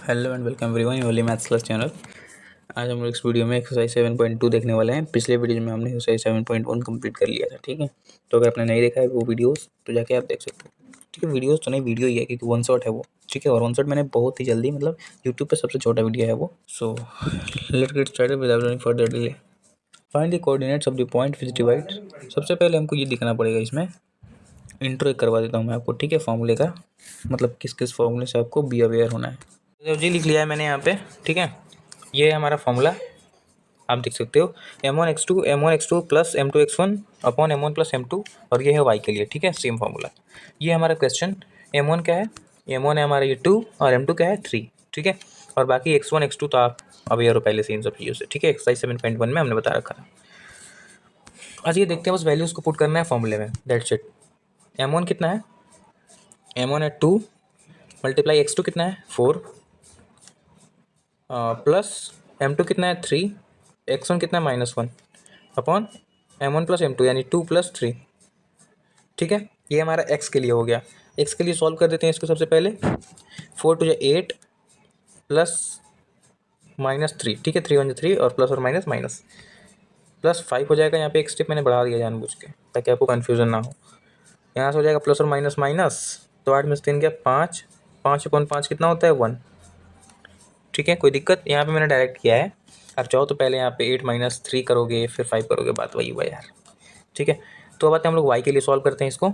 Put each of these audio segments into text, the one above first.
Hello and welcome everyone only maths class channel. आज हम लोग इस वीडियो में एक्सरसाइज 7.2 देखने वाले हैं। पिछले वीडियो में हमने एक्सरसाइज 7.1 कंप्लीट कर लिया था, ठीक है। तो अगर आपने नहीं देखा है वो वीडियोस तो जाके आप देख सकते हो, ठीक है। वीडियोस तो नहीं, वीडियो ही है क्योंकि वन शॉट है वो, ठीक है। और वन शॉट मैंने बहुत ही जल्दी, मतलब यूट्यूब पर सबसे छोटा वीडियो है वो। So let's get started without any further delay. Find the coordinates of the point which divide. सबसे पहले हमको ये दिखाना पड़ेगा, इसमें इंट्रो एक करवा देता हूँ मैं आपको, ठीक है। फॉर्मूले का मतलब किस किस फॉर्मूले से आपको बी अवेयर होना है। तो जी लिख लिया है मैंने यहाँ पे, ठीक है। ये है हमारा फॉर्मूला, आप देख सकते हो m1x2 plus m2x1 upon m1 plus m2, और ये है y के लिए, ठीक है, सेम फॉर्मूला। ये हमारा क्वेश्चन m1 क्या है, m1 है हमारा ये 2 और m2 क्या है 3, ठीक है। और बाकी x1 x2 तो आप अवेयर हो पहले से इन सब चीज़ों से, ठीक है। एक्सरसाइज 7.1 में हमने बता रखा था। आज ये देखते हैं, बस वैल्यूज़ को पुट करना है फॉर्मूले में, दैट्स इट। m1 कितना है, m1 है 2 मल्टीप्लाई x2 कितना है 4 प्लस m2 कितना है 3, x1 कितना है -1 अपॉन m1 प्लस m2 यानी 2 प्लस 3, ठीक है। ये हमारा x के लिए हो गया। x के लिए सॉल्व कर देते हैं इसको। सबसे पहले 4 टू 8 प्लस -3, ठीक है। 3 1 3 और प्लस और माइनस माइनस प्लस 5 हो जाएगा। यहाँ पे एक स्टेप मैंने बढ़ा दिया जानबूझ के ताकि आपको कन्फ्यूजन ना हो। यहाँ से हो जाएगा प्लस और माइनस माइनस, तो 8 में से 3 क्या 5, 5/5 कितना होता है 1, ठीक है। कोई दिक्कत, यहाँ पे मैंने डायरेक्ट किया है। आप चाहो तो पहले यहाँ पे 8 - 3 करोगे फिर 5 करोगे, बात वही हुआ यार, ठीक है। तो अब आते हैं हम लोग y के लिए सॉल्व करते हैं इसको।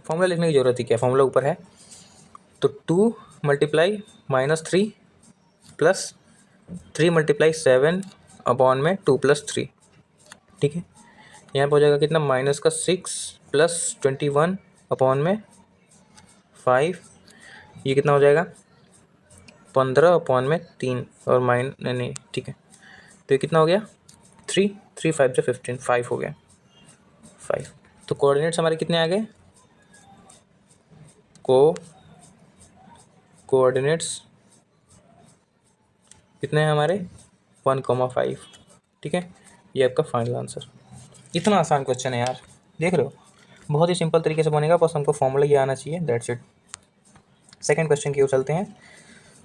फॉर्मूला लिखने की जरूरत ही क्या, फॉर्मूला ऊपर है। तो 2 मल्टीप्लाई -3 प्लस 3 मल्टीप्लाई 7 अपॉन में 2 प्लस 3, ठीक है। यहाँ पर हो जाएगा कितना -6 प्लस 21 अपॉन में 5, ये कितना हो जाएगा 15 अपॉन में 3 और नहीं, ठीक है। तो ये कितना हो गया 3 3 5 से 15, 5 हो गया 5। तो कोऑर्डिनेट्स हमारे कितने आ गए, कोऑर्डिनेट्स कितने हैं हमारे 1,5, ठीक है। ये आपका फाइनल आंसर। इतना आसान क्वेश्चन है यार, देख रहे हो, बहुत ही सिंपल तरीके से बनेगा, बस हमको फॉर्मूला ये आना चाहिए, दैट्स इट। सेकंड क्वेश्चन की ओर चलते हैं।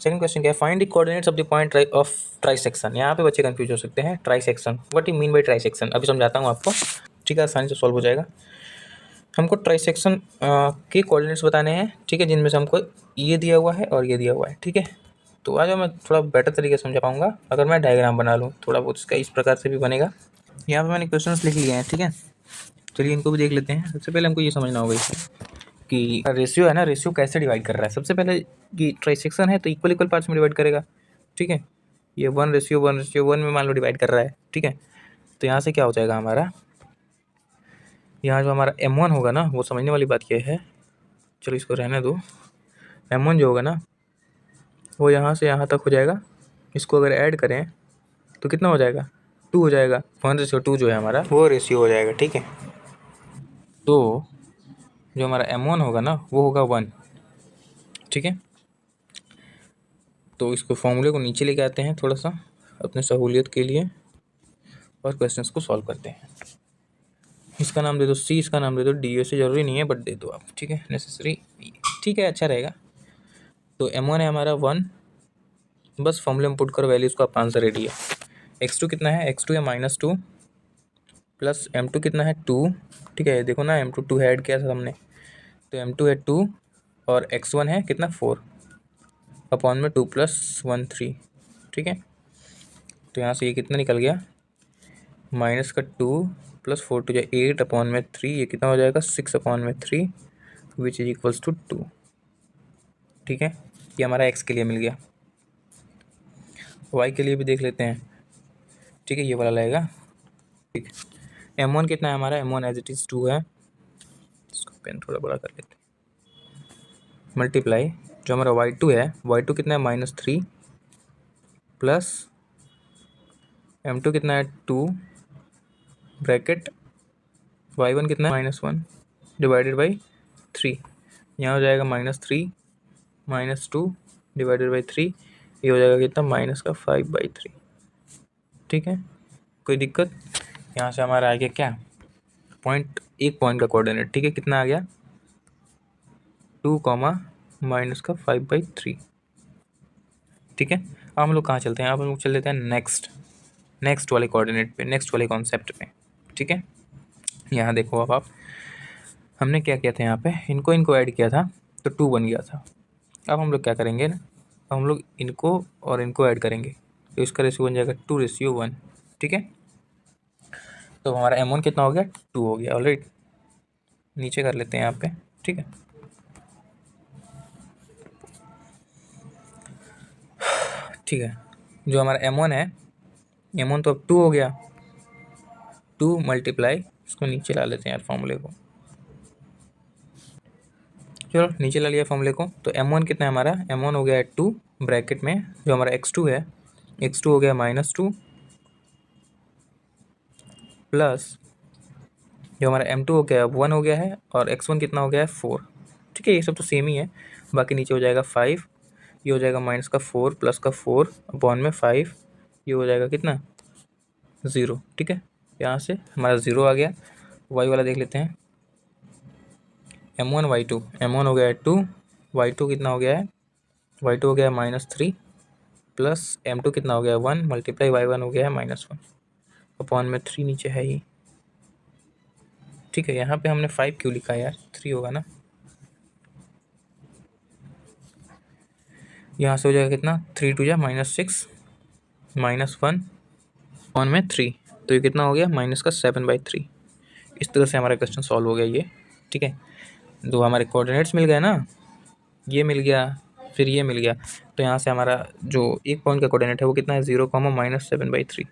सेकंड क्वेश्चन क्या है, find the coordinates of the point of trisection. यहाँ पे बच्चे कंफ्यूज हो सकते हैं, trisection what you mean by trisection, अभी समझाता हूँ आपको, ठीक है। आसानी से सॉल्व हो जाएगा। हमको ट्राइसेक्शन के कोऑर्डिनेट्स बताने हैं, ठीक है, जिनमें से हमको ये दिया हुआ है और ये दिया हुआ है, ठीक है। तो आज मैं थोड़ा बेटर तरीके से समझा पाऊंगा अगर मैं डायग्राम बना लूँ, थोड़ा बहुत इसका इस प्रकार से भी बनेगा। यहाँ पे मैंने क्वेश्चंस लिख लिए हैं, ठीक है। चलिए इनको भी देख लेते हैं। सबसे पहले हमको ये समझना होगा इसमें कि रेशियो है ना, रेशियो कैसे डिवाइड कर रहा है। सबसे पहले कि ट्राइसेक्शन है तो इक्वल इक्वल पार्ट्स में डिवाइड करेगा, ठीक है। ये 1:1 में मान लो डिवाइड कर रहा है, ठीक है। तो यहाँ से क्या हो जाएगा हमारा, यहाँ जो हमारा m1 होगा ना, वो समझने वाली बात यह है, चलो इसको रहने दो। m1 जो होगा ना वो यहाँ से यहाँ तक हो जाएगा। इसको अगर ऐड करें तो कितना हो जाएगा 2 हो जाएगा। 1:2 जो है हमारा वो रेशियो हो जाएगा, ठीक है। तो जो हमारा m1 होगा ना वो होगा 1, ठीक है। तो इसको फॉर्मूले को नीचे लेके आते हैं थोड़ा सा अपने सहूलियत के लिए और क्वेश्चंस को सॉल्व करते हैं। इसका नाम दे दो C, इसका नाम दे दो D, वैसे ज़रूरी नहीं है बट दे दो आप, ठीक है, नेसेसरी, ठीक है, अच्छा रहेगा। तो m1 है हमारा 1, बस फॉर्मूले में पुट करो वैल्यूज़ को, आपका आंसर रेडी है। x2 कितना है, x2 है -2 प्लस m2 कितना है 2, ठीक है। देखो ना m2 2 ऐड किया था हमने, तो m2 है 2 और x1 है कितना 4 अपॉन में 2 + 1 3, ठीक है। तो यहाँ से ये कितना निकल गया -2 + 4 2 8 अपॉन में 3, ये कितना हो जाएगा 6 अपॉन में 3 विच इज इक्वल्स टू 2, ठीक है। ये हमारा x के लिए मिल गया। y के लिए भी देख लेते हैं, ठीक है, ये वाला लगेगा, ठीक है। m1 कितना है हमारा, m1 एज इट इज़ 2 है, इसको पेन थोड़ा बड़ा कर लेते हैं। मल्टीप्लाई जो हमारा y2 है, y2 कितना है -3 प्लस m2 कितना है 2 ब्रैकेट y1 कितना है -1 डिवाइडेड बाई 3, यहाँ हो जाएगा -3 -2 डिवाइडेड बाई 3, ये हो जाएगा कितना -5/3, ठीक है। कोई दिक्कत, यहाँ से हमारा आ गया क्या पॉइंट, एक पॉइंट का कोऑर्डिनेट, ठीक है। कितना आ गया 2, माइनस का 5/3। ठीक है, अब हम लोग कहाँ चलते हैं, अब हम लोग चल देते हैं नेक्स्ट वाले कोऑर्डिनेट पे, नेक्स्ट वाले कॉन्सेप्ट पे। ठीक है, यहाँ देखो अब आप, हमने क्या किया था यहाँ पे, इनको इनको ऐड किया था तो 2 बन गया था। अब हम लोग क्या करेंगे ना, अब हम लोग इनको और इनको ऐड करेंगे तो इसका रेशियो बन जाएगा 2:1। ठीक है, तो हमारा M1 कितना हो गया, 2 हो गया ऑलरेडी। नीचे कर लेते हैं यहाँ पे। ठीक है, ठीक है, जो हमारा M1 है, M1 तो अब 2 हो गया, 2 मल्टीप्लाई, इसको नीचे ला लेते हैं यार फॉर्मूले को। चलो नीचे ला लिया फॉर्मूले को, तो M1 कितना है हमारा, M1 हो गया है 2, ब्रैकेट में जो हमारा x2 है, x2 हो गया -2, प्लस जो हमारा M2 हो गया 1 हो गया है, और x1 कितना हो गया है 4। ठीक है, ये सब तो सेम ही है। बाकी नीचे हो जाएगा 5, ये हो जाएगा -4 प्लस का 4 अपॉन में 5, ये हो जाएगा कितना, 0। ठीक है, यहाँ से हमारा 0 आ गया। y वाला देख लेते हैं, M1 y2, M1 हो गया है 2, y2 कितना हो गया है, y2 हो गया है -3, प्लस M2 कितना हो गया है 1 मल्टीप्लाई y1 हो गया है -1 अपॉन में 3 नीचे है ही। ठीक है, यहाँ पे हमने 5 क्यों लिखा है यार, 3 होगा ना। यहाँ से हो जाएगा कितना, 3 2 जा -6 -1 अपॉन में 3, तो ये कितना हो गया, माइनस का 7/3। इस तरह से हमारा क्वेश्चन सॉल्व हो गया ये। ठीक है, दो हमारे कोऑर्डिनेट्स मिल गए ना, ये मिल गया, फिर ये मिल गया, तो यहाँ से हमारा जो एक पॉइंट का कोऑर्डिनेट है वो कितना है, 0, -7/3।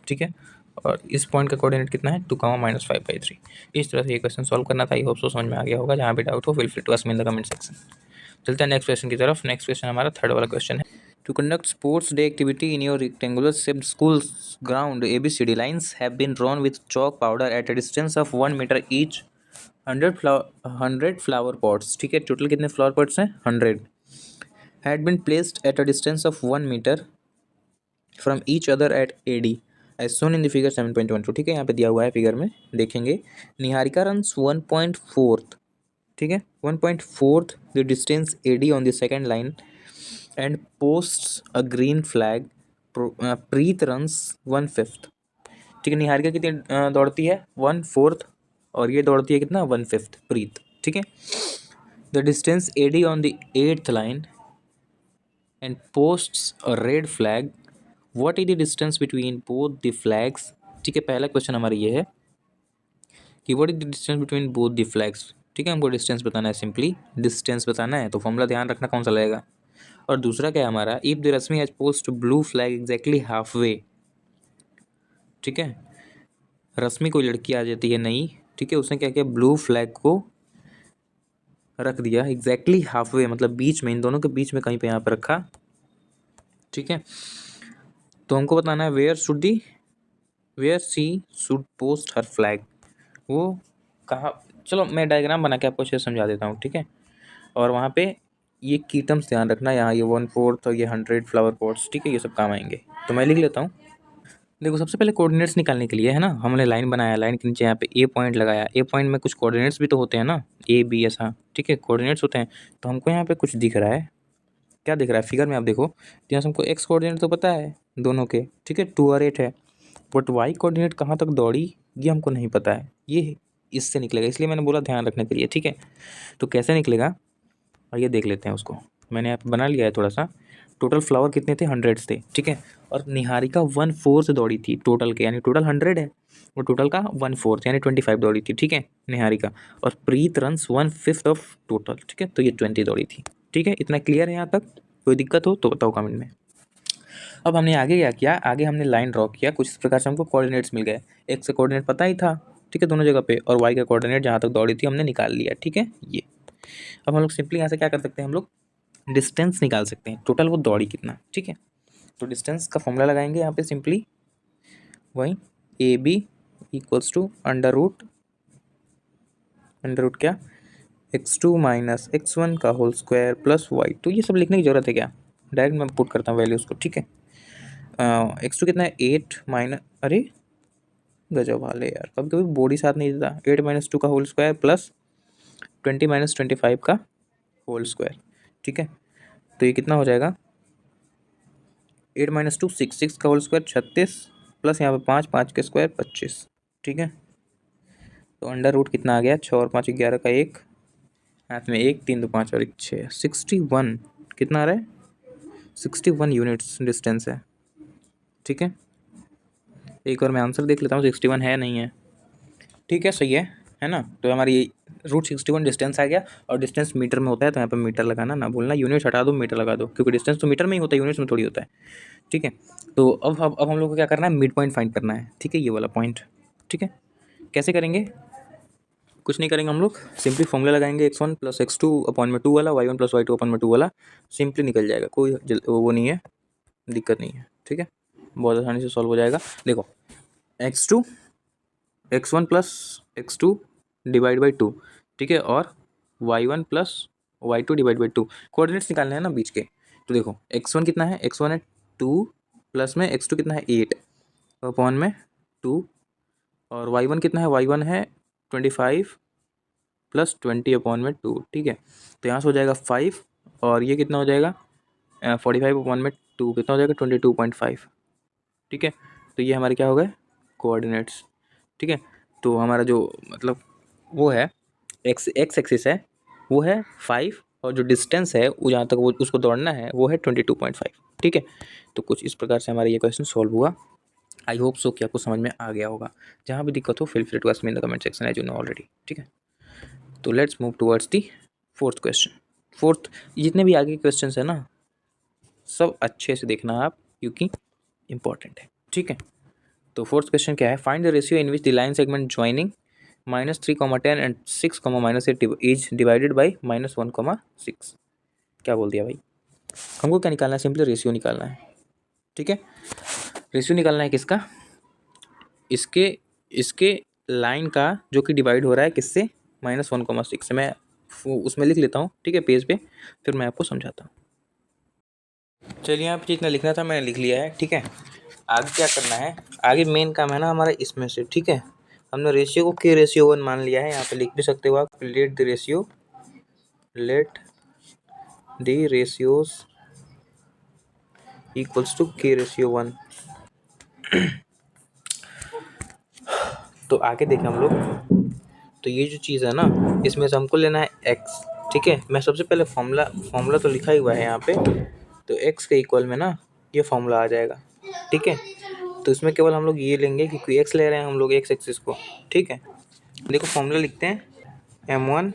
ठीक है, और इस पॉइंट का कोऑर्डिनेट कितना है, 2, -5/3। इस तरह से ये क्वेश्चन सॉल्व करना था। आई होप सो समझ में आ गया होगा। जहाँ भी डाउट हो feel free to ask me in the comment section. चलते हैं नेक्स्ट क्वेश्चन की तरफ। नेक्स्ट क्वेश्चन हमारा थर्ड वाला क्वेश्चन है। To conduct sports day activity in your rectangular shaped school ground, ABCD lines have been drawn with chalk powder at a distance of 1 metre each, 100 flower pots. ठीक है, total कितने flower pots हैं, 100, had been placed at a distance of 1 metre from each other at AD as shown in the figure 7.12। ठीक है, यहाँ पे दिया हुआ है फिगर में, देखेंगे। निहारिका रन्स 1.4, ठीक है, 1.4 the distance AD on the second line and posts a green flag. Preet runs 1/5। ठीक है, निहारिका कितनी दौड़ती है, 1/4, और ये दौड़ती है कितना, 1/5 प्रीत। ठीक है, the distance AD on the 8th line and posts a red flag, what is the distance between both the flags. ठीक है, पहला क्वेश्चन हमारा ये है कि what is the distance between both the flags. ठीक है, हमको डिस्टेंस बताना है, सिंपली डिस्टेंस बताना है, तो फॉर्मूला ध्यान रखना कौन सा लगेगा। और दूसरा क्या है हमारा, if the Rashmi has post blue flag exactly half way. ठीक है, रश्मि कोई लड़की आ जाती है नई, ठीक है, उसने क्या किया, ब्लू फ्लैग को रख दिया एग्जैक्टली हाफ वे, मतलब बीच में, इन दोनों के बीच में कहीं पे यहाँ पे रखा। ठीक है, तो हमको बताना है where she should post her flag, वो कहाँ। चलो मैं डायग्राम बना के आपको अच्छे से समझा देता हूँ। ठीक है, और वहाँ पे ये की टर्म्स ध्यान रखना, यहाँ ये 1/4 और ये 100 फ्लावर पॉट्स। ठीक है, ये सब काम आएंगे, तो मैं लिख लेता हूँ। देखो, सबसे पहले कोऑर्डिनेट्स निकालने के लिए है ना, हमने लाइन बनाया, लाइन के नीचे यहाँ पे ए पॉइंट लगाया, ए पॉइंट में कुछ कोऑर्डिनेट्स भी तो होते हैं ना, AB ऐसा। ठीक है, कोऑर्डिनेट्स होते हैं, तो हमको यहाँ पे कुछ दिख रहा है, क्या दिख रहा है फिगर में आप देखो, तो यहाँ से हमको एक्स कोऑर्डिनेट तो पता है दोनों के, ठीक है, 2 और 8 है, बट वाई कोऑर्डिनेट कहाँ तक दौड़ी ये हमको नहीं पता है, ये इससे निकलेगा, इसलिए मैंने बोला ध्यान रखने के लिए। ठीक है, तो कैसे निकलेगा, और ये देख लेते हैं उसको, मैंने यहाँ पे बना लिया है थोड़ा सा। टोटल फ्लावर कितने थे, 100 थे। ठीक है, और निहारिका 1/4 से दौड़ी थी टोटल के, यानी टोटल 100 है, और टोटल का 1/4 यानी 25 दौड़ी थी। ठीक है, निहारिका, और प्रीत रन्स 1/5 ऑफ टोटल। ठीक है, तो ये 20 दौड़ी थी। ठीक है, इतना क्लियर है यहाँ तक, कोई दिक्कत हो तो बताओ कमेंट में। अब हमने आगे क्या किया, आगे हमने लाइन ड्रॉ किया, कुछ इस प्रकार से हमको कोऑर्डिनेट्स मिल गए। एक्स का कोऑर्डिनेट पता ही था, ठीक है, दोनों जगह पे, और वाई का कोऑर्डिनेट जहाँ तक दौड़ी थी हमने निकाल लिया। ठीक है, ये अब हम लोग सिंपली यहाँ से क्या कर सकते हैं, हम लोग डिस्टेंस निकाल सकते हैं, टोटल वो दौड़ी कितना। ठीक है, तो डिस्टेंस का फॉर्मूला लगाएंगे यहाँ पे, सिंपली वही AB equals to under root क्या, x2 माइनस x1 का होल स्क्वायर प्लस y2। ये सब लिखने की जरूरत है क्या, डायरेक्ट मैं पुट करता हूँ वैल्यूज़ को। ठीक है, x2 कितना है, 8 माइनस, अरे गजब वाले यार, कभी कभी बोर्ड ही साथ नहीं देता, 8 - 2 का होल स्क्वायर प्लस 20 - 25 का होल स्क्वायर। ठीक है, तो ये कितना हो जाएगा 8 माइनस 2 6, 6 का होल स्क्वायर 36 प्लस यहाँ पे 5, 5 के स्क्वायर 25। ठीक है, तो अंडर रूट कितना आ गया 6 और 5 11 का 1, हाथ में 1 3 2 5 और 1 6, 61 कितना आ रहा है 61 यूनिट्स डिस्टेंस है। ठीक है, एक बार मैं आंसर देख लेता हूँ 61 है नहीं है। ठीक है, सही है ना। तो हमारी रूट 61 डिस्टेंस आ गया, और डिस्टेंस मीटर में होता है तो यहाँ पर मीटर लगाना ना भूलना, यूनिट हटा दो मीटर लगा दो, क्योंकि डिस्टेंस तो मीटर में ही होता है, यूनिट्स में थोड़ी होता है। ठीक है, तो अब हम लोग को क्या करना है, मिड पॉइंट फाइंड करना है। ठीक है, ये वाला पॉइंट। ठीक है, कैसे करेंगे, कुछ नहीं करेंगे हम लोग, सिंपली फॉर्मूला लगाएंगे x1 प्लस x2 अपॉन में 2 वाला, y1 प्लस y2 अपॉन में 2 वाला, सिंपली निकल जाएगा, कोई वो नहीं है, दिक्कत नहीं है। ठीक है, बहुत आसानी से सॉल्व हो जाएगा। देखो x2 x1 plus x2 divide by 2, ठीक है, और y1 plus y2 divide by 2, coordinates निकालने हैं ना बीच के। तो देखो x1 कितना है, x1 है 2 प्लस में x2 कितना है 8 अपॉन में 2, और y1 कितना है, y1 है 25 प्लस 20 अपॉन में 2। ठीक है, तो यहाँ से हो जाएगा 5, और ये कितना हो जाएगा 45 अपॉन में 2 कितना हो जाएगा 22.5। ठीक है, तो ये हमारे क्या हो गए कोऑर्डिनेट्स। ठीक है, तो हमारा जो मतलब वो है एक्स एक्सिस है वो है 5, और जो डिस्टेंस है वो जहाँ तक वो उसको दौड़ना है वो है 22.5। ठीक है, तो कुछ इस प्रकार से हमारा ये क्वेश्चन सॉल्व हुआ। आई होप सो कि आपको समझ में आ गया होगा। जहाँ भी दिक्कत हो feel free to ask me in the comment section as you know already. ठीक है, तो let's move towards the fourth question. Fourth, जितने भी आगे क्वेश्चन है ना सब अच्छे से देखना आप, क्योंकि इंपॉर्टेंट है। ठीक है, तो फोर्थ क्वेश्चन क्या है, find the ratio in which the line segment joining -3, 10 and 6, -8 is divided by -1, 6। क्या बोल दिया भाई, हमको क्या निकालना है, सिंपली रेशियो निकालना है। ठीक है, रेशियो निकालना है किसका, इसके इसके लाइन का जो कि डिवाइड हो रहा है किससे, -1, 6 से। मैं उसमें लिख लेता हूँ, ठीक है, पेज पे, फिर मैं आपको समझाता हूँ। चलिए यहाँ पे जितना लिखना था मैंने लिख लिया है। ठीक है, आगे क्या करना है, आगे मेन काम है ना हमारा इसमें से। ठीक है, हमने रेशियो को के रेशियो 1 मान लिया है, यहाँ पे लिख भी सकते हो आप, let the ratios equals to k ratio 1। तो आगे देखें हम लोग, तो ये जो चीज़ है ना इसमें से हमको लेना है x। ठीक है, मैं सबसे पहले फॉर्मूला तो लिखा ही हुआ है यहाँ पे, तो x के इक्वल में ना ये फॉर्मूला आ जाएगा। ठीक है, तो इसमें केवल हम लोग ये लेंगे क्योंकि x ले रहे हैं हम लोग x एक्सिस को। ठीक है, देखो फॉर्मूला लिखते हैं m1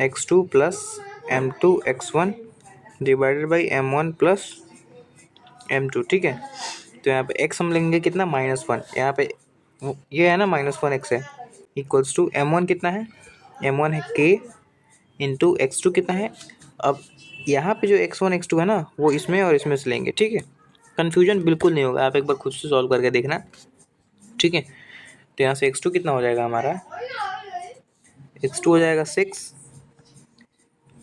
x2 plus m2 x1 divided by m1 plus m2। ठीक है, तो यहाँ पे x हम लेंगे कितना -1, यहाँ पे ये है ना -1 x है, इक्वल्स टू m1 कितना है, m1 है k इंटू x2 कितना है। अब यहाँ पे जो x1 x2 है ना वो इसमें और इसमें से लेंगे। ठीक है, कन्फ्यूजन बिल्कुल नहीं होगा, आप एक बार खुद से सॉल्व करके देखना। ठीक है, तो यहाँ से x2 कितना हो जाएगा हमारा, x2 हो जाएगा 6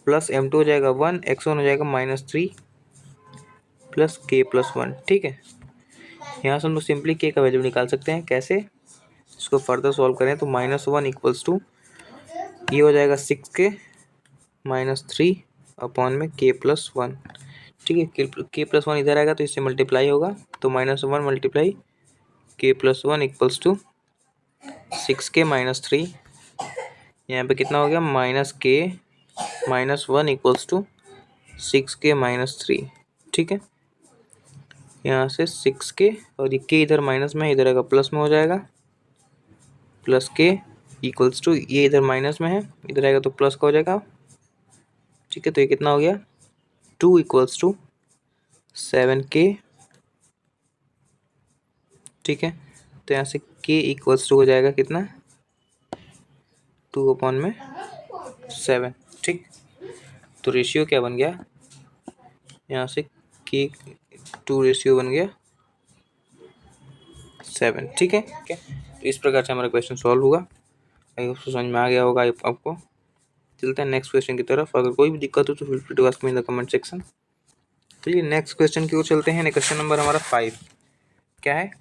प्लस m2 हो जाएगा 1, x1 हो जाएगा -3 प्लस k+1। ठीक है, यहाँ से हम लोग सिंपली k का वैल्यू निकाल सकते हैं। कैसे, इसको फर्दर सॉल्व करें तो -1 इक्वल्स टू ये हो जाएगा 6k -3 अपॉन में k+1। ठीक है, k+1 इधर आएगा तो इससे मल्टीप्लाई होगा, तो -1 multiply k+1 equals to 6k -3, यहाँ पे कितना हो गया -k -1 इक्वल्स टू 6k -3। ठीक है, यहाँ से 6k और ये k इधर माइनस में, इधर आएगा प्लस में हो जाएगा, प्लस k इक्वल्स टू ये इधर माइनस में है, इधर आएगा तो प्लस का हो जाएगा। ठीक है, तो ये कितना हो गया 2 इक्वल्स टू 7k। ठीक है, तो यहाँ से k इक्वल्स टू हो जाएगा कितना 2 अपॉन में 7। ठीक, तो रेशियो क्या बन गया, यहाँ से k 2 रेशियो बन गया 7। ठीक है, तो इस प्रकार से हमारा क्वेश्चन सॉल्व हुआ। आई होप समझ में आ गया होगा आपको। चलते हैं नेक्स्ट क्वेश्चन की तरफ, अगर कोई भी दिक्कत हो तो feel free to ask me in the comment section. चलिए नेक्स्ट क्वेश्चन की ओर चलते हैं। क्वेश्चन नंबर हमारा 5 क्या है,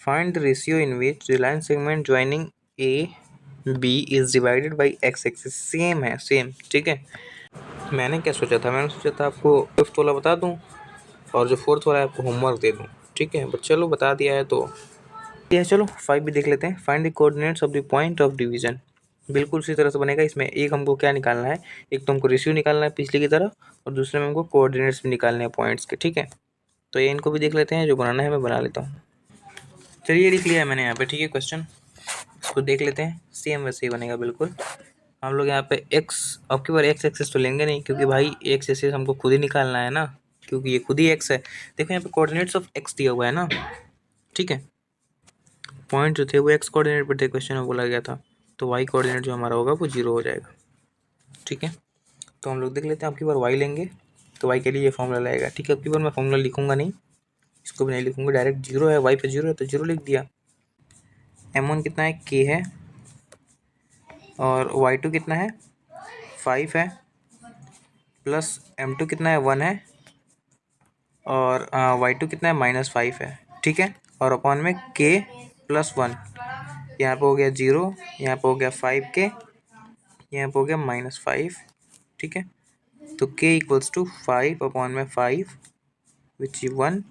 find the ratio in which the line segment joining A B is divided by x axis. Same है, सेम। ठीक है, मैंने क्या सोचा था, मैंने सोचा था आपको फिफ्थ वाला बता दूं और जो फोर्थ वाला है आपको होमवर्क दे दूं, ठीक है, बट चलो बता दिया है तो ये चलो 5 भी देख लेते हैं। Find the coordinates of the point of division. बिल्कुल उसी तरह से बनेगा। इसमें एक हमको क्या निकालना है, एक तो हमको रेशियो निकालना है पिछले की तरह और दूसरे में हमको कोऑर्डिनेट्स भी निकालने हैं पॉइंट्स के, ठीक है। तो ये इनको भी देख लेते हैं, जो बनाना है मैं बना लेता हूँ। चलिए लिख लिया है मैंने यहाँ पे, ठीक है। क्वेश्चन इसको देख लेते हैं, सेम वैसे ही बनेगा बिल्कुल। हम लोग यहाँ पे एक्स, अब की बार एक्स एक्सेस तो लेंगे नहीं क्योंकि भाई एक्स एक्सेस हमको खुद ही निकालना है ना, क्योंकि ये खुद ही एक्स है। देखो यहाँ पे कोऑर्डिनेट्स ऑफ एक्स दिया हुआ है ना, ठीक है। पॉइंट जो थे वो एक्स कोऑर्डिनेट पर थे, क्वेश्चन में बोला गया था, तो वाई कोऑर्डिनेट जो हमारा होगा वो 0 हो जाएगा, ठीक है। तो हम लोग देख लेते हैं, अब की बार वाई लेंगे तो वाई के लिए ये फॉर्मूला लगेगा, ठीक है। अब की बार मैं फॉर्मूला लिखूंगा नहीं, इसको भी नहीं लिखूंगा, डायरेक्ट 0 है, वाई पे 0 है तो 0 लिख दिया। m1 कितना है, k है, और y2 कितना है, 5 है, प्लस m2 कितना है, 1 है, और y2 कितना है, -5 है, ठीक है। और अपॉन में k प्लस 1, यहाँ पे हो गया 0, यहाँ पे हो गया 5k, यहाँ पे हो गया -5, ठीक है। तो k इक्वल्स टू 5 अपॉन में 5 विच इज 1,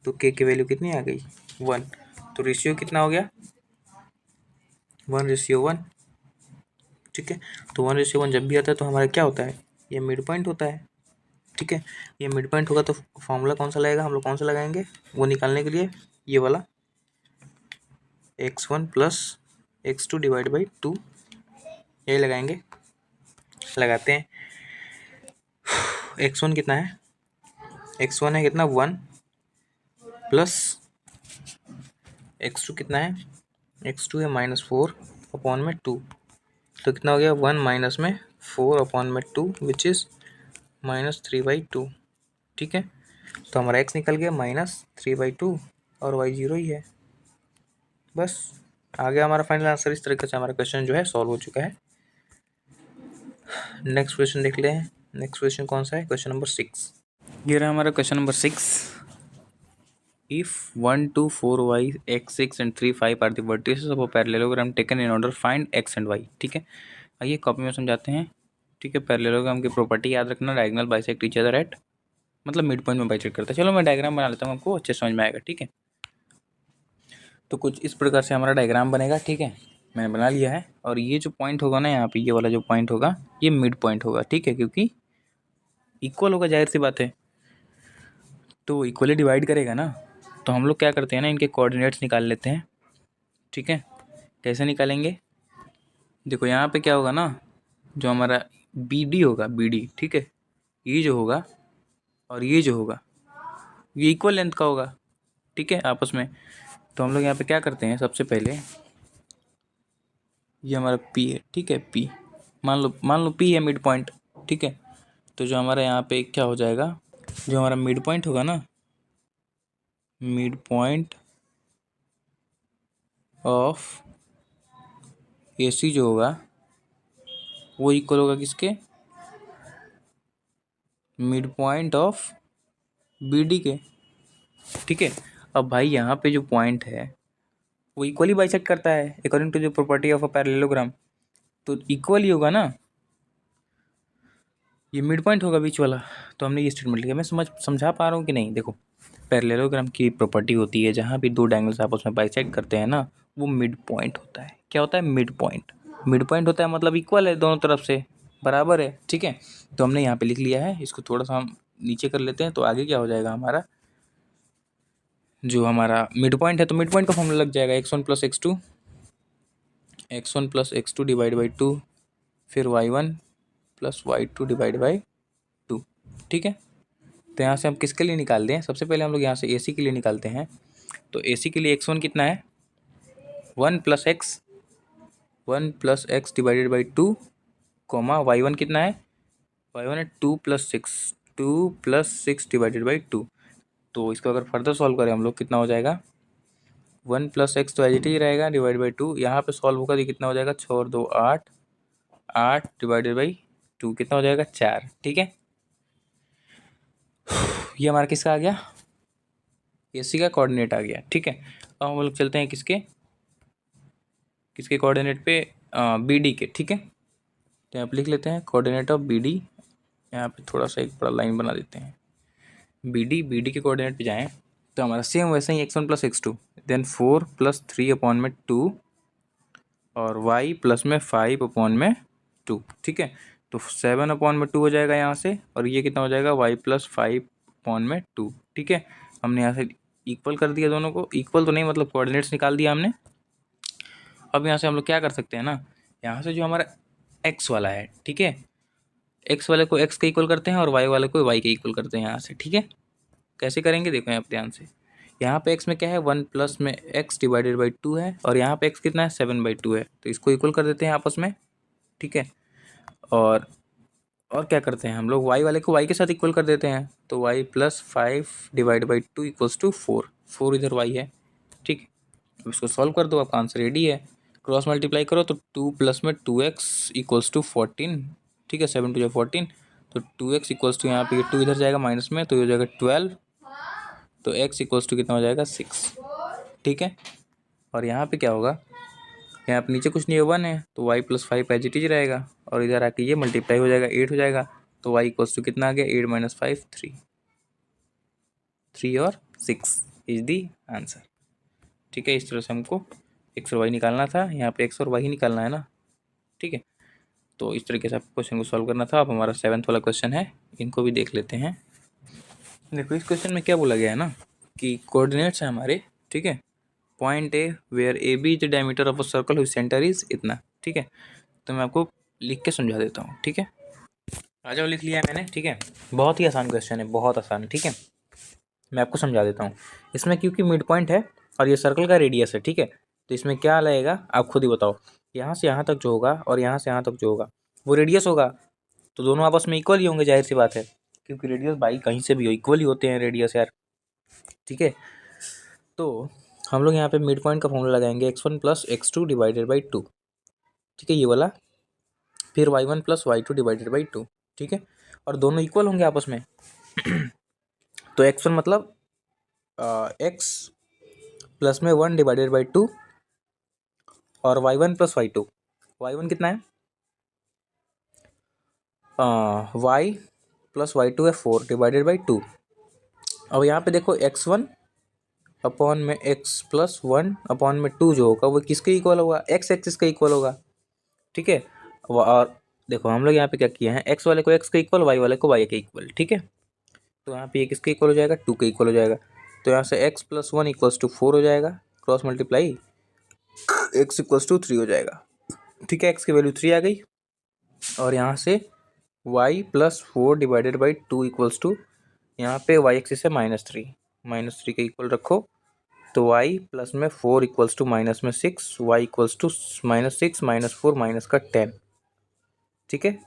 तो k की वैल्यू कितनी आ गई, 1। तो रेशियो कितना हो गया, 1:1, ठीक है। तो 1:1 जब भी आता है तो हमारा क्या होता है, ये मिड पॉइंट होता है, ठीक है। ये मिड पॉइंट होगा तो फॉर्मूला कौन सा लगेगा, हम लोग कौन सा लगाएंगे वो निकालने के लिए, ये वाला x1 plus x2 divide by 2, यही लगाएंगे। लगाते हैं। x1 कितना है, x1 है कितना 1, प्लस x2 कितना है, x2 है -4 अपॉन में 2, तो कितना हो गया 1 माइनस में 4 अपॉन में 2 विच इज़ -3/2, ठीक है। तो हमारा x निकल गया -3/2 और y 0 ही है, बस आ गया हमारा फाइनल आंसर। इस तरीके से हमारा क्वेश्चन जो है सॉल्व हो चुका है। नेक्स्ट क्वेश्चन देख ले हैं। नेक्स्ट क्वेश्चन कौन सा है, क्वेश्चन नंबर 6। ये रहा हमारा question number 6। If 1 2 4 y x 6 and 3 5 are the vertices of a parallelogram taken in order, find x and y, ठीक है। आइए कॉपी में समझाते हैं, ठीक है। पैरेललोग्राम की प्रॉपर्टी याद रखना, diagonal bisect each other eight, मतलब मिड पॉइंट में बाइसेक्ट करता है। चलो मैं डायग्राम बना लेता हूँ, आपको अच्छे समझ में आएगा, ठीक है। तो कुछ इस प्रकार से हमारा डायग्राम बनेगा, ठीक है। मैंने बना लिया है, और ये जो पॉइंट होगा ना यहाँ पे, ये वाला जो पॉइंट होगा ये मिड पॉइंट होगा, ठीक है, क्योंकि इक्वल होगा, जाहिर सी बात है, तो इक्वली डिवाइड करेगा ना। तो हम लोग क्या करते हैं ना, इनके कोऑर्डिनेट्स निकाल लेते हैं, ठीक है। कैसे निकालेंगे, देखो यहाँ पे क्या होगा ना, जो हमारा बी डी होगा, बी डी, ठीक है, ये जो होगा और ये जो होगा ये इक्वल लेंथ का होगा, ठीक है, आपस में। तो हम लोग यहाँ पे क्या करते हैं, सबसे पहले ये हमारा पी है, ठीक है, पी मान लो पी है मिड पॉइंट, ठीक है। तो जो हमारा यहाँ पे क्या हो जाएगा, जो हमारा मिड पॉइंट होगा ना, mid point of A C जो होगा वो इक्वल होगा किसके, mid point of B D के, ठीक है। अब भाई यहाँ पे जो पॉइंट है वो इक्वली बाइसेक्ट करता है according to the property of a parallelogram, तो इक्वल ही होगा ना, ये मिड पॉइंट होगा बीच वाला। तो हमने ये स्टेटमेंट लिया, मैं समझा पा रहा हूँ कि नहीं। देखो पैरेललोग्राम की प्रॉपर्टी होती है, जहाँ भी दो डायगोनल्स आपस में बाइसेक्ट करते हैं ना, वो मिड पॉइंट होता है। क्या होता है, मिड पॉइंट। मिड पॉइंट होता है मतलब इक्वल है दोनों तरफ से, बराबर है, ठीक है। तो हमने यहाँ पे लिख लिया है, इसको थोड़ा सा हम नीचे कर लेते हैं, तो आगे क्या हो जाएगा हमारा, जो हमारा मिड पॉइंट है, तो मिड पॉइंट का फॉर्मूला लग जाएगा x1 plus x2 divide by 2, फिर y1 plus y2 divide by 2, ठीक है। तो यहाँ से हम किसके लिए निकालते हैं, सबसे पहले हम लोग यहाँ से AC के लिए निकालते हैं। तो AC के लिए x1 कितना है, 1 plus x divided by 2, comma y1 कितना है, y1 है 2 प्लस 6 डिवाइडेड बाई 2। तो इसको अगर फर्दर सॉल्व करें हम लोग, कितना हो जाएगा, 1 प्लस एक्स तो एज इट ही रहेगा, डिवाइड बाई 2, यहाँ पे सॉल्व होगा तो कितना हो जाएगा, 6 और 2 8, 8 डिवाइडेड बाई 2 कितना हो जाएगा, 4, ठीक है। ये हमारा किसका आ गया, AC का कोऑर्डिनेट आ गया, ठीक है। अब हम लोग चलते हैं किसके किसके कोऑर्डिनेट पे, BD के, ठीक है। तो यहाँ पे लिख लेते हैं कोऑर्डिनेट ऑफ BD यहाँ पे थोड़ा सा एक बड़ा लाइन बना देते हैं। बी डी के कोऑर्डिनेट पे जाएँ तो हमारा सेम वैसे ही x1 plus x2 then 4 plus 3 upon में 2 और y प्लस में 5 अपॉन में 2। ठीक है, तो 7 अपॉन में 2 हो जाएगा यहाँ से, और ये कितना हो जाएगा y प्लस 5 अपॉन में 2। ठीक है, हमने यहाँ से इक्वल कर दिया दोनों को, इक्वल तो नहीं मतलब कोऑर्डिनेट्स निकाल दिया हमने। अब यहाँ से हम लोग क्या कर सकते हैं ना, यहाँ से जो हमारा x वाला है, ठीक है, x वाले को x के इक्वल करते हैं और y वाले को y के इक्वल करते हैं यहाँ से। ठीक है, कैसे करेंगे देखो यहाँ पे ध्यान से। यहाँ पे x में क्या है, 1 प्लस में x डिवाइडेड बाई 2 है, और यहाँ पे x कितना है, 7/2 है, तो इसको इक्वल कर देते हैं आपस में। ठीक है, और क्या करते हैं हम लोग, y वाले को y के साथ इक्वल कर देते हैं, तो y plus 5 divide by 2 equals to 4 इधर y है। ठीक है, अब इसको सॉल्व कर दो, आपका आंसर रेडी है। क्रॉस मल्टीप्लाई करो तो 2 प्लस में 2x इक्वल्स टू 14। ठीक है, 7 2 14, तो 2x इक्वल्स टू यहाँ पे 2 इधर जाएगा माइनस में, तो ये हो जाएगा 12, तो x इक्वल्स टू कितना हो जाएगा 6। ठीक है, और यहाँ पे क्या होगा, यहाँ पे नीचे कुछ नहीं है, 1 है, तो y plus 5 as it is रहेगा, और इधर आके ये मल्टीप्लाई हो जाएगा, 8 हो जाएगा, तो y इक्वल्स टू कितना आ गया, 8 माइनस 5 3 और 6 इज दी आंसर। ठीक है, इस तरह से हमको x और y निकालना था, यहाँ पे x और y ही निकालना है ना। ठीक है, तो इस तरीके से आपको क्वेश्चन को सॉल्व करना था। अब हमारा 7th वाला क्वेश्चन है, इनको भी देख लेते हैं। देखो इस क्वेश्चन में क्या बोला गया है ना, कि कोऑर्डिनेट्स हैं हमारे, ठीक है, point A where A B is the diameter of a circle whose centre is इतना। ठीक है, तो मैं आपको लिख के समझा देता हूँ। ठीक है, आ जाओ, लिख लिया है मैंने। ठीक है, बहुत ही आसान क्वेश्चन है, बहुत आसान है। ठीक है, मैं आपको समझा देता हूँ। इसमें क्योंकि मिड पॉइंट है और ये सर्कल का रेडियस है, ठीक है, तो इसमें क्या लगेगा आप खुद ही बताओ। यहाँ से यहाँ तक जो होगा और यहाँ से यहाँ तक जो होगा वो रेडियस होगा, तो दोनों आपस में इक्वल ही होंगे, जाहिर सी बात है, क्योंकि रेडियस बाई कहीं से भी हो इक्वल ही होते हैं रेडियस यार। ठीक है, तो हम लोग यहाँ पे मिड पॉइंट का फॉर्मूला लगाएंगे, x1 plus x2 divided by 2। ठीक है, ये वाला, फिर y1 plus y2 divided by 2। ठीक है, और दोनों इक्वल होंगे आपस में। तो x1 मतलब x प्लस में 1 डिवाइडेड बाई 2, और y1 प्लस y2, y1 कितना है, y प्लस y2 है 4 डिवाइडेड बाई 2। अब यहाँ पे देखो x1 अपॉन में x प्लस 1 अपॉन में 2 जो होगा वो किसके इक्वल होगा, x एक्सिस का इक्वल होगा। ठीक है, और देखो हम लोग यहाँ पे क्या किए हैं, x वाले को x के इक्वल, y वाले को y के इक्वल। ठीक है, तो यहाँ पे ये किसके इक्वल हो जाएगा, 2 के इक्वल हो जाएगा, तो यहाँ से x प्लस 1 इक्वल्स टू 4 हो जाएगा, cross multiply x equals to 3 हो जाएगा। ठीक है, x की वैल्यू 3 आ गई, और यहाँ से y plus 4 divided by 2 equals to, यहाँ पे y एक्सिस है -3 के इक्वल रखो, तो y प्लस में 4 इक्वल्स टू माइनस में 6, y इक्वल्स टू -6 -4 माइनस का 10। ठीक है,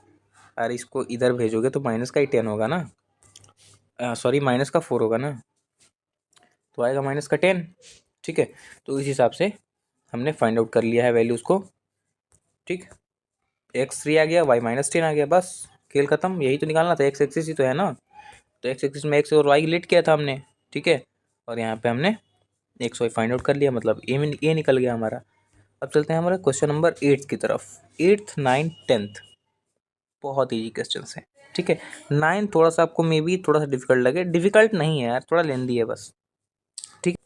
अरे इसको इधर भेजोगे तो माइनस का ही 10 होगा ना, सॉरी माइनस का 4 होगा ना, तो आएगा माइनस का 10। ठीक है, तो इस हिसाब से हमने फाइंड आउट कर लिया है वैल्यूज़ को। ठीक, x3 आ गया, y -10 आ गया, बस खेल खत्म। यही तो निकालना था, x एक्सिस ही तो है ना, तो x एक्सिस में x और y लेट किया था हमने। ठीक है, और यहाँ पे हमने x y फाइंड आउट कर लिया, मतलब ए निकल गया हमारा। अब चलते हैं हमारे क्वेश्चन नंबर 8 की तरफ। 8th 9th 10th बहुत ईजी क्वेश्चन है। ठीक है, 9 थोड़ा सा आपको मे बी थोड़ा सा डिफिकल्ट लगे, डिफिकल्ट नहीं है यार, थोड़ा लेंदी है बस। ठीक,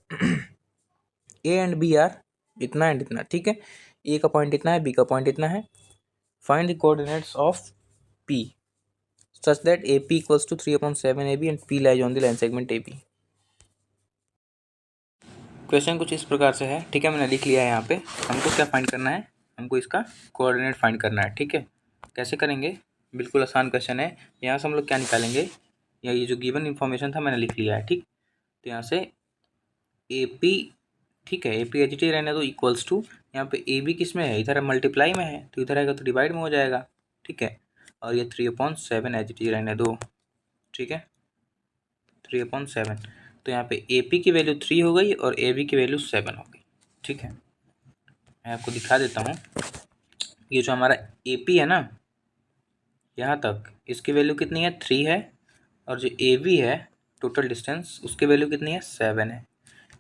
ए एंड बी आर इतना एंड इतना। ठीक है, ए का पॉइंट इतना है, बी का पॉइंट इतना है। Find the coordinates of P such that AP equals to 3/7 AB and P lies on the line segment AB। Question कुछ इस प्रकार से है। ठीक है, मैंने लिख लिया है यहाँ पे। हमको क्या फाइंड करना है, हमको इसका कोऑर्डिनेट फाइंड करना है। ठीक है, कैसे करेंगे, बिल्कुल आसान क्वेश्चन है। यहाँ से हम लोग क्या निकालेंगे, या ये जो गिवन इन्फॉर्मेशन था मैंने लिख लिया है। ठीक, तो यहाँ से AP, ठीक है, AP एच टी रहने दो, इक्वल्स टू, यहाँ पे AB किस में है, इधर मल्टीप्लाई में है, तो इधर आएगा तो डिवाइड में हो जाएगा। ठीक है, और ये 3/7 एच टी रहने दो। ठीक है, 3/7, तो यहाँ पे AP की वैल्यू 3 हो गई और AB की वैल्यू 7 हो गई। ठीक है, मैं आपको दिखा देता हूँ। ये जो हमारा AP है ना, यहाँ तक इसकी वैल्यू कितनी है, 3 है, और जो AB है टोटल डिस्टेंस, उसकी वैल्यू कितनी है, 7 है।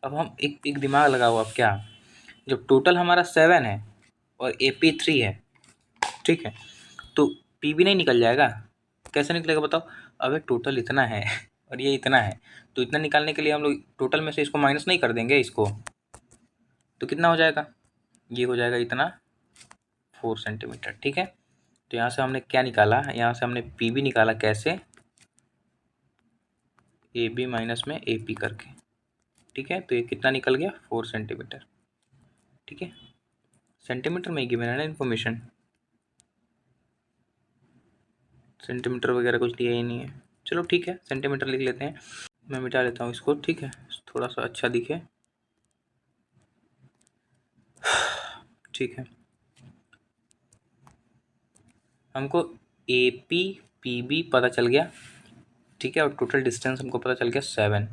अब हम एक दिमाग लगाओ, अब क्या, जब टोटल हमारा 7 है और AP 3 है, ठीक है, तो PB नहीं निकल जाएगा, कैसे निकलेगा बताओ। अब टोटल इतना है और ये इतना है, तो इतना निकालने के लिए हम लोग टोटल में से इसको माइनस नहीं कर देंगे इसको, तो कितना हो जाएगा, ये हो जाएगा इतना 4 सेंटीमीटर। ठीक है, तो यहाँ से हमने क्या निकाला, यहाँ से हमने पी बी निकाला, कैसे, ए बी माइनस में ए पी करके। ठीक है, तो ये कितना निकल गया, 4 सेंटीमीटर। ठीक है, सेंटीमीटर में ही गिवन है ना इन्फॉर्मेशन, सेंटीमीटर वगैरह कुछ दिया ही नहीं है। चलो ठीक है, सेंटीमीटर लिख लेते हैं, मैं मिटा लेता हूँ इसको। ठीक है, थोड़ा सा अच्छा दिखे। ठीक है, हमको ए पी पी बी पता चल गया। ठीक है, और टोटल डिस्टेंस हमको पता चल गया 7।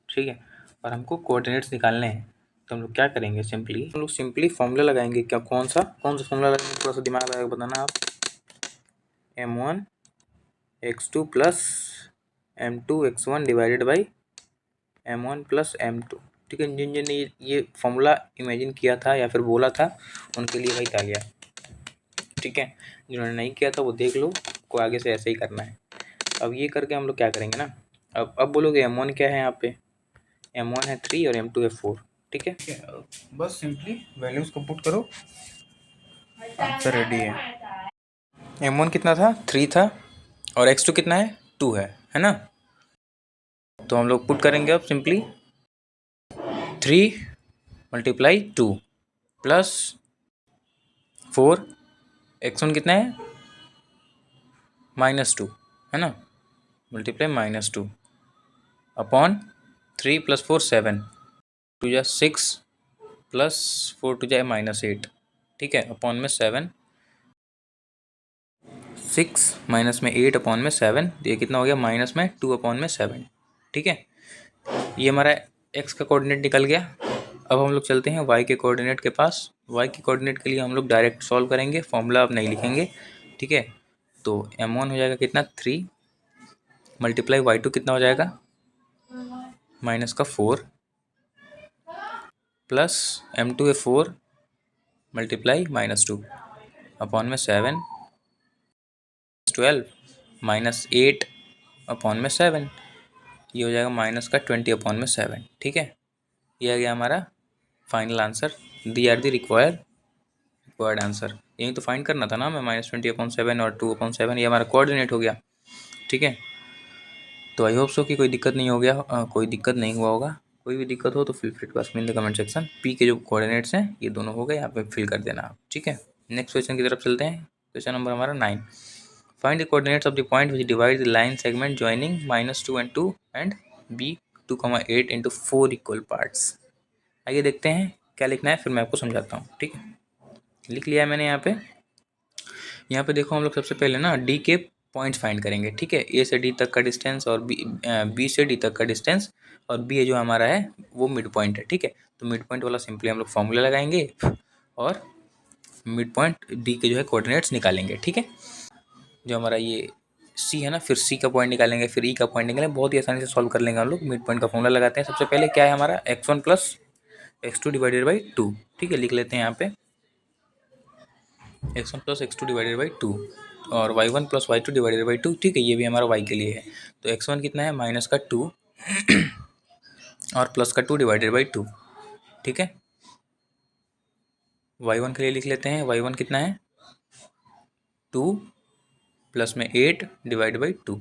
ठीक है, और हमको कोऑर्डिनेट्स निकालने हैं, तो हम लोग क्या करेंगे, हम लोग सिंपली फॉर्मूला लगाएंगे। क्या, कौन सा फॉर्मूला लगाएंगे, थोड़ा सा दिमाग लगा के बताना आप। m1 x2 plus m2 x1 divided by m1 plus m2। ठीक है, जिन जिन ने ये फॉर्मूला इमेजिन किया था या फिर बोला था, उनके लिए भाई तालियां। ठीक है, जिन्होंने नहीं किया था वो देख लो, को आगे से ऐसे ही करना है। अब ये करके हम लोग क्या करेंगे ना, अब बोलोगे m1 क्या है, यहाँ पे m1 है 3 और m2 है 4। ठीक है, बस सिंपली वैल्यूज को पुट करो, आंसर रेडी है। m1 कितना था, 3 था, और x2 कितना है, 2 है ना। तो हम लोग पुट करेंगे अब सिंपली 3 मल्टीप्लाई 2 प्लस 4, x1 कितना है, -2 है ना, मल्टीप्लाई -2 अपॉन 3 + 4 7, 2 जा 6 प्लस 4 2 जा -8। ठीक है, अपॉन में 7, 6 माइनस में 8 अपॉन में 7, तो ये कितना हो गया, माइनस में 2 अपॉन में 7। ठीक है, ये हमारा x का कोऑर्डिनेट निकल गया। अब हम लोग चलते हैं y के कोऑर्डिनेट के पास। y के कोऑर्डिनेट के लिए हम लोग डायरेक्ट सॉल्व करेंगे, फॉर्मूला अब नहीं लिखेंगे। ठीक है, तो m1 हो जाएगा कितना, 3 मल्टीप्लाई y2 कितना हो जाएगा, -4 प्लस m2 है 4 मल्टीप्लाई -2 अपॉन में 7, 12 -8 अपॉन में 7, ये हो जाएगा माइनस का 20 अपॉन में 7। ठीक है, ये आ गया हमारा final answer. The are the required answer. यही तो फाइंड करना था ना हमें, -20/7 और 2/7, ये हमारा कोऑर्डिनेट हो गया। ठीक है, तो आई होप सो कि कोई दिक्कत नहीं हो गया, कोई दिक्कत नहीं हुआ होगा। कोई भी दिक्कत हो तो feel free to ask me in the comment section. P के जो कोऑर्डिनेट्स हैं ये दोनों हो गए, यहाँ पे फिल कर देना आप। ठीक है, नेक्स्ट क्वेश्चन की तरफ चलते हैं। क्वेश्चन नंबर हमारा 9, find the coordinates of the point which divide the line segment joining -2 and 2 and b 2,8 into 4 equal parts. आइए देखते हैं क्या लिखना है, फिर मैं आपको समझाता हूँ। ठीक है, लिख लिया है मैंने यहाँ पे देखो, हम लोग सबसे पहले ना डी के पॉइंट्स फाइंड करेंगे। ठीक है, ए से डी तक का डिस्टेंस और बी से डी तक का डिस्टेंस, और बी जो हमारा है वो मिड पॉइंट है। ठीक है, तो मिड पॉइंट वाला सिंपली हम लोग फॉर्मूला लगाएंगे और मिड पॉइंट डी के जो है कोऑर्डिनेट्स निकालेंगे। ठीक है, जो हमारा ये सी है ना, फिर सी का पॉइंट निकालेंगे, फिर ई का पॉइंट निकालेंगे, बहुत ही आसानी से सॉल्व कर लेंगे हम लोग। मिड पॉइंट का फॉर्मूला लगाते हैं। सबसे पहले क्या है हमारा, x1 + x2 डिवाइडेड बाई 2। ठीक है, लिख लेते हैं यहाँ पे x1 + x2 डिवाइडेड बाई 2 और y1 + y2 डिवाइडेड बाई 2। ठीक है, ये भी हमारा y के लिए है। तो x1 कितना है, -2 और +2 डिवाइडेड बाई 2। ठीक है, y1 के लिए लिख लेते हैं, y1 कितना है, 2 प्लस में 8 डिवाइड बाई 2।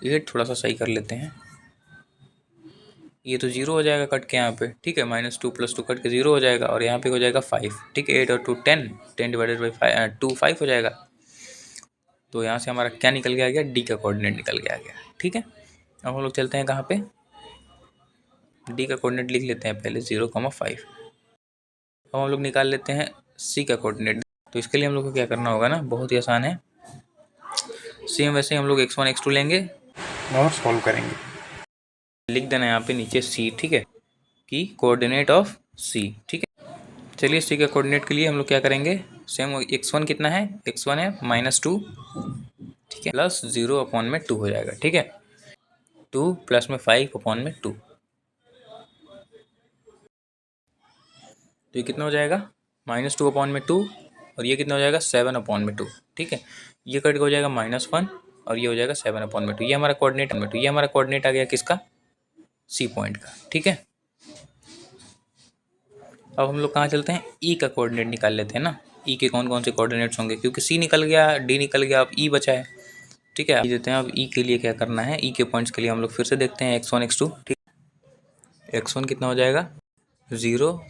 8 थोड़ा सा सही कर लेते हैं, ये तो 0 हो जाएगा कट के यहाँ पे। ठीक है, -2 + 2 कट के 0 हो जाएगा, और यहाँ पे हो जाएगा 5। ठीक है, 8 और 2 10, 10 डिवाइडेड बाई 2 5 हो जाएगा। तो यहाँ से हमारा क्या निकल गया, डी का कोऑर्डिनेट निकल गया। ठीक है, अब हम लोग चलते हैं कहाँ पे, डी का कोऑर्डिनेट लिख लेते हैं पहले 0,5। अब हम लोग निकाल लेते हैं सी का कोऑर्डिनेट। तो इसके लिए हम लोग को क्या करना होगा ना, बहुत ही आसान है। सेम वैसे हम लोग x1 x2 लेंगे और सॉल्व करेंगे। लिख देना यहाँ पे नीचे सी। ठीक है, कि कोऑर्डिनेट ऑफ सी। ठीक है, चलिए सी के कोऑर्डिनेट के लिए हम लोग क्या करेंगे, सेम x1 कितना है, x1 है -2। ठीक है, प्लस 0 अपॉन में 2 हो जाएगा। ठीक है, 2 प्लस में 5 अपॉन में 2, तो ये कितना हो जाएगा, -2 अपॉन में 2 और ये कितना हो जाएगा 7/2, ठीक है। ये कट हो जाएगा -1 और ये हो जाएगा 7/2। ये हमारा कोऑर्डिनेट आ गया किसका, सी पॉइंट का, ठीक है। अब हम लोग कहाँ चलते हैं, ई का कोऑर्डिनेट निकाल लेते हैं ना। ई के कौन कौन से कोऑर्डिनेट्स होंगे, क्योंकि सी निकल गया, डी निकल गया, अब ई बचा है, ठीक है। देते हैं अब ई के लिए क्या करना है, ई के पॉइंट्स के लिए हम लोग फिर से देखते हैं x1 x2, ठीक। x1 कितना हो जाएगा 0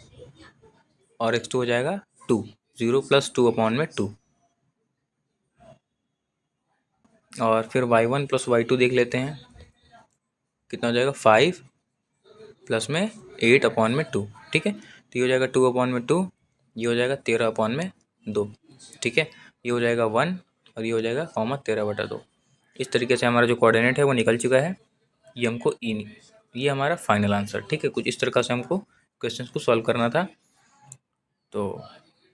और x2 हो जाएगा 2, 0 + 2/2। और फिर y1 + y2 देख लेते हैं, कितना हो जाएगा 5 प्लस में 8/2, ठीक है। तो ये हो जाएगा 2/2, ये हो जाएगा 13/2, ठीक है। ये हो जाएगा 1 और ये हो जाएगा 13/2। इस तरीके से हमारा जो कोऑर्डिनेट है वो निकल चुका है। ये हमको ये हमारा फाइनल आंसर, ठीक है। कुछ इस तरह से हमको क्वेश्चन को सॉल्व करना था। तो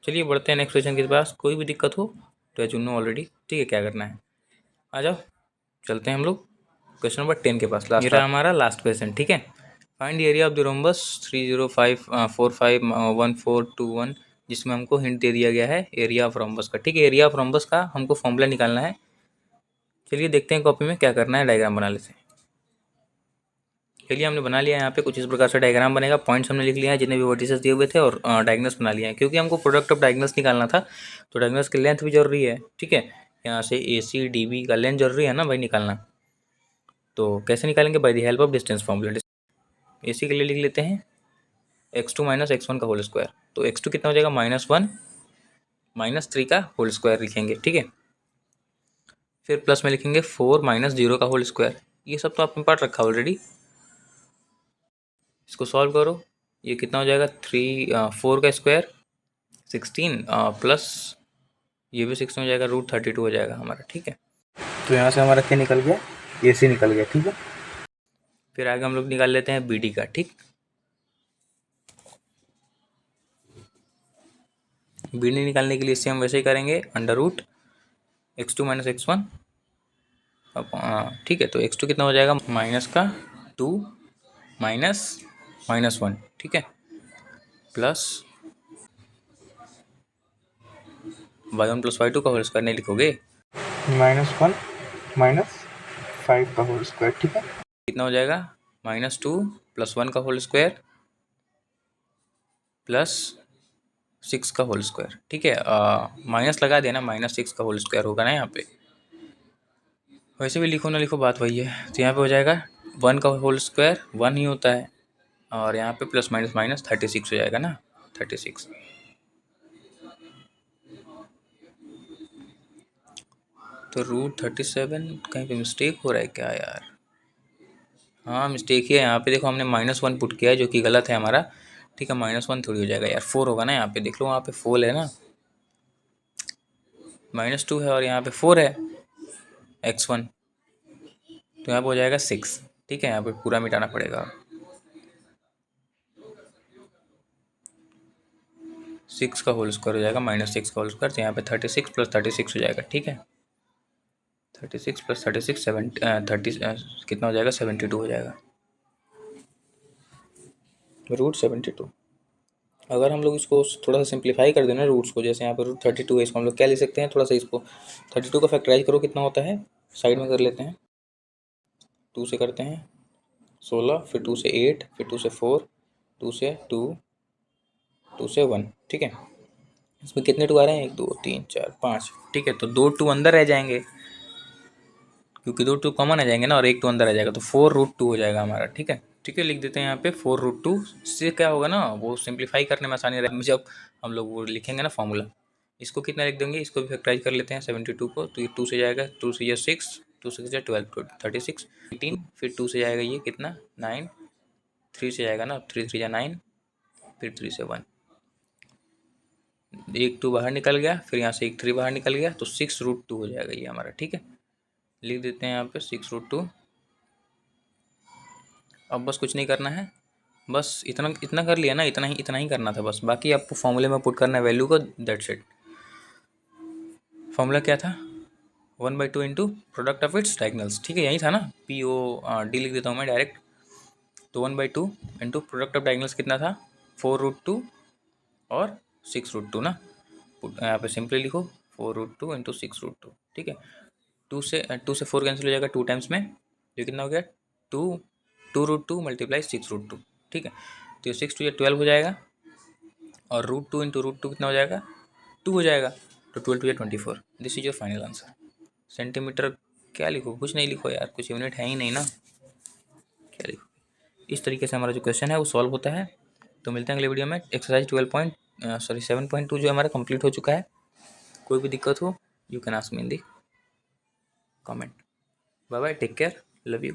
चलिए बढ़ते हैं नेक्स्ट क्वेश्चन के पास। कोई भी दिक्कत हो तो एज यू नो ऑलरेडी, ठीक है, क्या करना है। आ जाओ, चलते हैं हम लोग क्वेश्चन नंबर 10 के पास। लास्ट मेरा हमारा लास्ट क्वेश्चन, ठीक है। Find area of the rhombus 305451421, जिसमें हमको हिंट दे दिया गया है एरिया ऑफ रोम्बस का, ठीक है। एरिया ऑफ रोम्बस का हमको फॉर्मूला निकालना है। चलिए देखते हैं कॉपी में क्या करना है, डायग्राम बना लेते हैं। चलिए हमने बना लिया है। यहाँ पे कुछ इस प्रकार से डायग्राम बनेगा। पॉइंट्स हमने लिख लिया है जितने भी वर्टिसेस दिए हुए थे, और डायगोनल्स बना लिया है, क्योंकि हमको प्रोडक्ट ऑफ डायगोनल्स निकालना था। तो डायगोनल्स की लेंथ भी जरूरी है, ठीक है। यहाँ से ACDB का लेंथ जरूरी है ना भाई निकालना। तो कैसे निकालेंगे, by the help of distance formula. AC के लिए लिख लेते हैं x2 - x1 का होल स्क्वायर। तो x2 कितना हो जाएगा -1 -3 का होल स्क्वायर लिखेंगे, ठीक है। फिर प्लस में लिखेंगे 4 - 0 का होल स्क्वायर। ये सब तो आपने पढ़ रखा ऑलरेडी। इसको सॉल्व करो, ये कितना हो जाएगा 4 का स्क्वायर 16 प्लस ये भी 16 हो जाएगा, √32 हो जाएगा हमारा, ठीक है। तो यहाँ से हमारा क्या निकल गया, AC निकल गया, ठीक है। फिर आगे हम लोग निकाल लेते हैं BD का, ठीक। BD निकालने के लिए इससे हम वैसे ही करेंगे, √x2 - x1, ठीक है। तो x2 कितना हो जाएगा -2 -1, ठीक है, प्लस y1 + y2 का होल स्क्वायर नहीं लिखोगे, -1 - 5 का होल स्क्वायर, ठीक है। कितना हो जाएगा -2 + 1 का होल स्क्वायर प्लस 6 का होल स्क्वायर, ठीक है। माइनस लगा देना, -6 का होल स्क्वायर होगा ना यहाँ पे। वैसे भी लिखो ना लिखो बात वही है। तो यहाँ पे हो जाएगा 1 का होल स्क्वायर 1 ही होता है, और यहाँ पे प्लस माइनस माइनस 36 हो जाएगा ना, 36। तो √37 कहीं पे मिस्टेक हो रहा है क्या यार। हाँ मिस्टेक ही है यहाँ पे, देखो हमने -1 पुट किया है जो कि गलत है हमारा, ठीक है। -1 थोड़ी हो जाएगा यार, 4 होगा ना यहाँ पे, देख लो वहाँ पे 4 है ना, -2 है और यहाँ पे 4 है x1, तो यहाँ पे हो जाएगा 6, ठीक है। यहाँ पे पूरा मिटाना पड़ेगा, 6 का होल स्क्वायर हो जाएगा -6 का होल स्क्वायर, तो यहाँ पे 36 + 36 हो जाएगा, ठीक है। 36 + 36 कितना हो जाएगा 72 हो जाएगा, √72। अगर हम लोग इसको थोड़ा सा सिंप्लीफाई कर देना रूट्स को, जैसे यहाँ पर √32 है, इसको हम लोग क्या ले सकते हैं, थोड़ा सा इसको 32 का फैक्टराइज करो, कितना होता है, साइड में कर लेते हैं। 2 से करते हैं 16, फिर 2 से 8, फिर 2 से 4, 2 से 2, 2 से 1, ठीक है। इसमें कितने 2 आ रहे हैं, 1 2 3 4 5, ठीक है। तो 2 2 अंदर रह जाएंगे, क्योंकि 2 2 कॉमन आ जाएंगे ना, और 1 2 अंदर आ जाएगा, तो 4√2 हो जाएगा हमारा, ठीक है। ठीक है, लिख देते हैं यहाँ पे 4√2। से क्या होगा ना, वो सिंप्लीफाई करने में आसानी रहेगी जब हम लोग वो लिखेंगे ना फॉर्मूला। इसको कितना लिख देंगे, इसको भी फैक्टराइज कर लेते हैं 72 को, तो ये 2 से जाएगा, 2 से ये 6, 2 से 12, 36, 18, फिर 2 से जाएगा ये कितना 9, 3 से जाएगा ना, 3 3 9, फिर 3 से 1, 1 2 बाहर निकल गया, फिर यहाँ से 1 3 बाहर निकल गया, तो 6√2 हो जाएगा ये हमारा, ठीक है। लिख देते हैं यहाँ पे 6√2। अब बस कुछ नहीं करना है, बस इतना इतना कर लिया ना, इतना ही करना था बस, बाकी आपको फॉर्मूले में पुट करना है वैल्यू को, दैट्स इट। फॉर्मूला क्या था, 1/2 into product of its diagonals, ठीक है, यही था ना, POD लिख देता हूँ मैं डायरेक्ट। तो 1/2 इंटू प्रोडक्ट ऑफ डायगोनल्स कितना था, 4√2 और 6√2 ना, यहाँ पे सिंपली लिखो 4√2 इंटू 6√2, ठीक है। 2 से 4 कैंसिल हो जाएगा 2 टाइम्स में, ये कितना हो गया 2√2 मल्टीप्लाई 6√2, ठीक है। तो 6 टू 12 हो जाएगा, और √2 इंटू √2 कितना हो जाएगा 2 हो जाएगा, तो 12 to 24। This is your final answer. Centimetre क्या लिखो, कुछ नहीं लिखो यार, कुछ यूनिट है ही नहीं ना, क्या लिखो। इस तरीके से हमारा जो क्वेश्चन है वो सॉल्व होता है। तो मिलते हैं अगले वीडियो में। एक्सरसाइज 7.2 जो हमारा कंप्लीट हो चुका है। कोई भी दिक्कत हो you can ask me in the comment. Bye bye, take care, love you.